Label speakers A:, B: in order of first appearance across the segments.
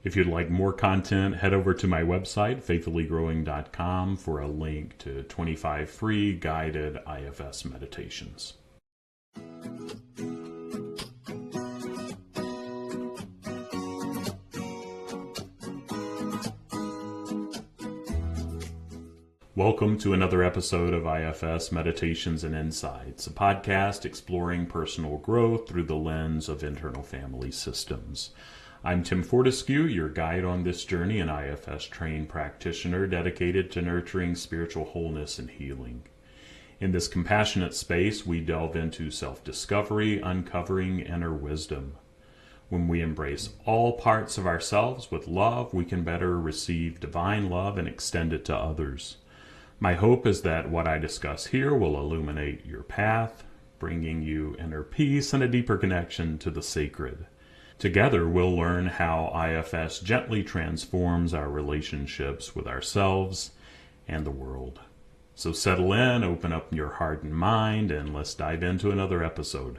A: If you'd like more content, head over to my website, faithfullygrowing.com, for a link to 25 free guided IFS meditations. Welcome to another episode of IFS Meditations and Insights, a podcast exploring personal growth through the lens of internal family systems. I'm Tim Fortescue, your guide on this journey, an IFS trained practitioner dedicated to nurturing spiritual wholeness and healing. In this compassionate space, we delve into self-discovery, uncovering inner wisdom. When we embrace all parts of ourselves with love, we can better receive divine love and extend it to others. My hope is that what I discuss here will illuminate your path, bringing you inner peace and a deeper connection to the sacred. Together, we'll learn how IFS gently transforms our relationships with ourselves and the world. So settle in, open up your heart and mind, and let's dive into another episode.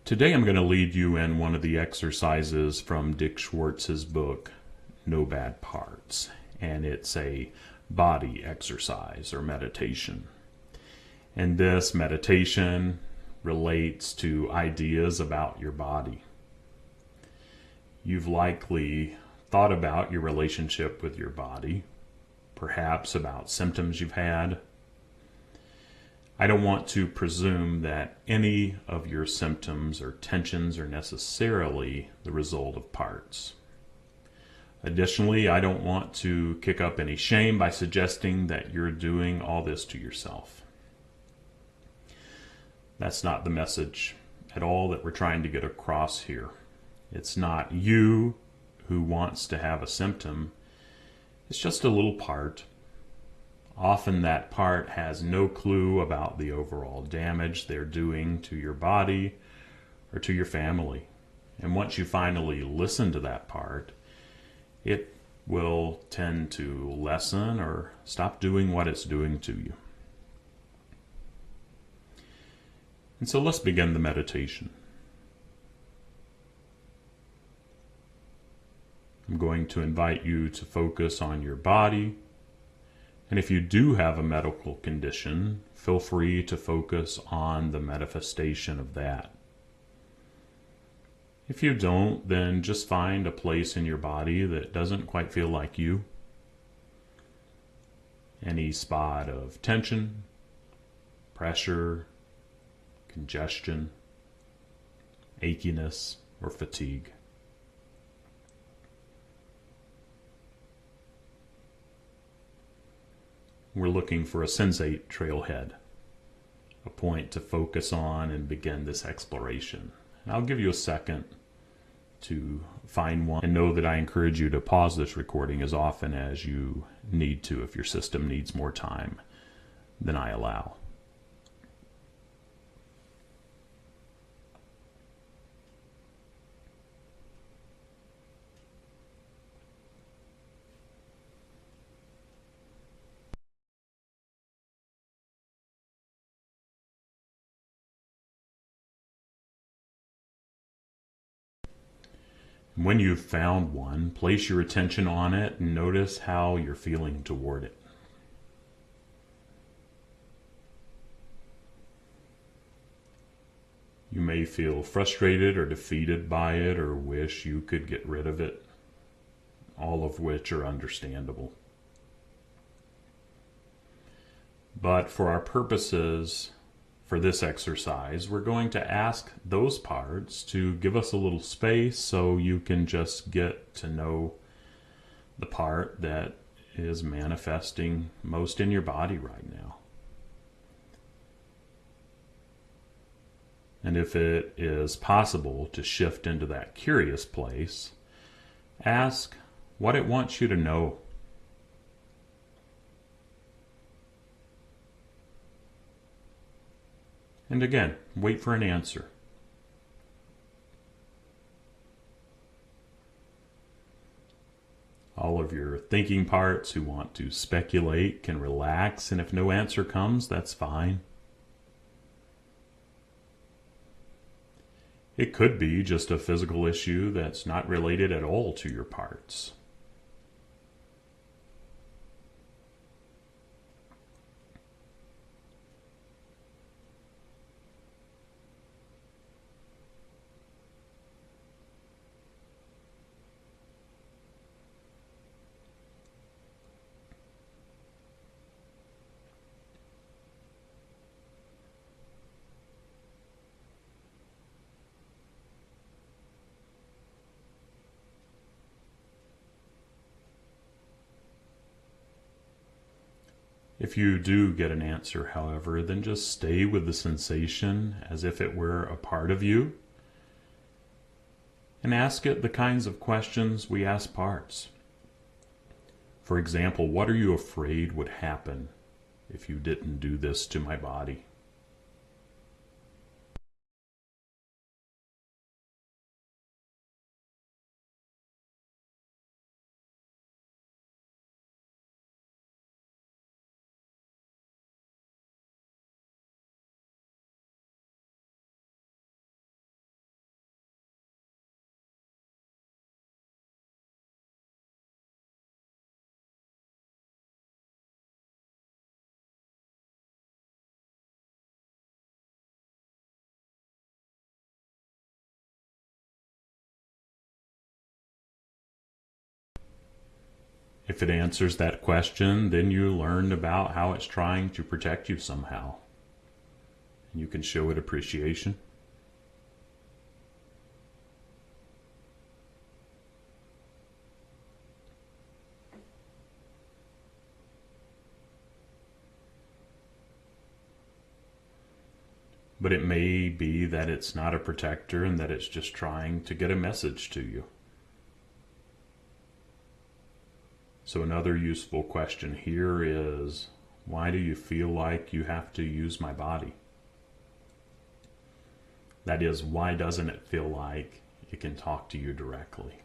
A: Today I'm going to lead you in one of the exercises from Dick Schwartz's book, No Bad Parts, and it's a body exercise or meditation. And this meditation relates to ideas about your body. You've likely thought about your relationship with your body, perhaps about symptoms you've had. I don't want to presume that any of your symptoms or tensions are necessarily the result of parts. Additionally, I don't want to kick up any shame by suggesting that you're doing all this to yourself. That's not the message at all that we're trying to get across here. It's not you who wants to have a symptom. It's just a little part. Often that part has no clue about the overall damage they're doing to your body or to your family. And once you finally listen to that part, it will tend to lessen or stop doing what it's doing to you. And so let's begin the meditation. I'm going to invite you to focus on your body. And if you do have a medical condition, feel free to focus on the manifestation of that. If you don't, then just find a place in your body that doesn't quite feel like you. Any spot of tension, pressure, congestion, achiness, or fatigue. We're looking for a sensate trailhead, a point to focus on and begin this exploration. And I'll give you a second to find one, and know that I encourage you to pause this recording as often as you need to if your system needs more time than I allow. When you've found one, place your attention on it and notice how you're feeling toward it. You may feel frustrated or defeated by it or wish you could get rid of it, all of which are understandable. But for our purposes, for this exercise, we're going to ask those parts to give us a little space so you can just get to know the part that is manifesting most in your body right now. And if it is possible to shift into that curious place, ask what it wants you to know. And again, wait for an answer. All of your thinking parts who want to speculate can relax, and if no answer comes, that's fine. It could be just a physical issue that's not related at all to your parts. If you do get an answer, however, then just stay with the sensation as if it were a part of you, and ask it the kinds of questions we ask parts. For example, what are you afraid would happen if you didn't do this to my body? If it answers that question, then you learned about how it's trying to protect you somehow. And you can show it appreciation. But it may be that it's not a protector and that it's just trying to get a message to you. So another useful question here is, why do you feel like you have to use my body? That is, why doesn't it feel like it can talk to you directly?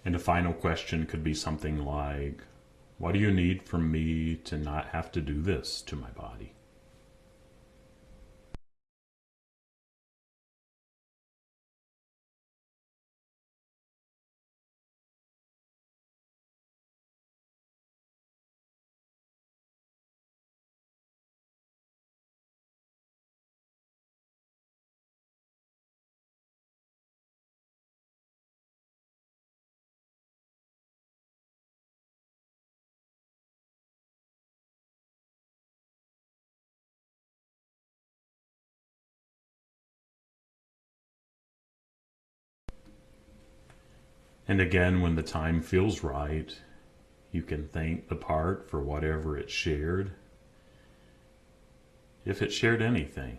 A: And a final question could be something like, what do you need from me to not have to do this to my body? And again, when the time feels right, you can thank the part for whatever it shared, if it shared anything.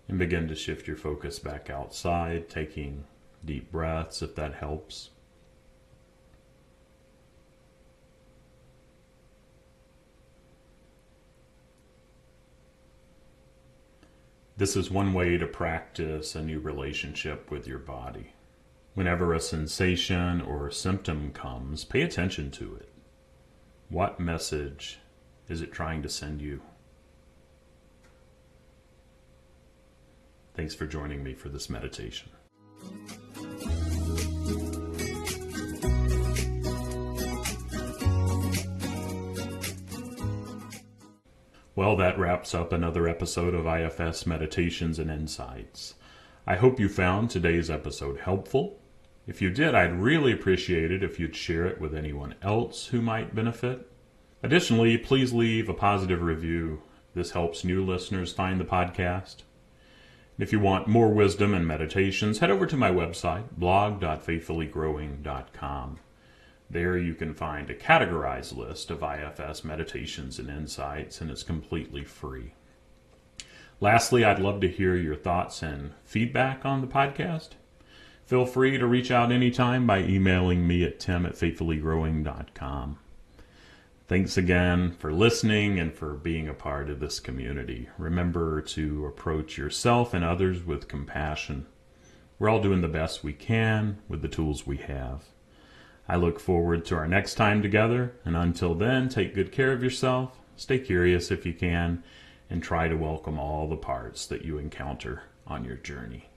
A: And begin to shift your focus back outside, taking deep breaths if that helps. This is one way to practice a new relationship with your body. Whenever a sensation or symptom comes, pay attention to it. What message is it trying to send you? Thanks for joining me for this meditation. Well, that wraps up another episode of IFS Meditations and Insights. I hope you found today's episode helpful. If you did, I'd really appreciate it if you'd share it with anyone else who might benefit. Additionally, please leave a positive review. This helps new listeners find the podcast. If you want more wisdom and meditations, head over to my website, blog.faithfullygrowing.com. There you can find a categorized list of IFS meditations and insights, and it's completely free. Lastly, I'd love to hear your thoughts and feedback on the podcast. Feel free to reach out anytime by emailing me at tim@faithfullygrowing.com. Thanks again for listening and for being a part of this community. Remember to approach yourself and others with compassion. We're all doing the best we can with the tools we have. I look forward to our next time together, and until then, take good care of yourself, stay curious if you can, and try to welcome all the parts that you encounter on your journey.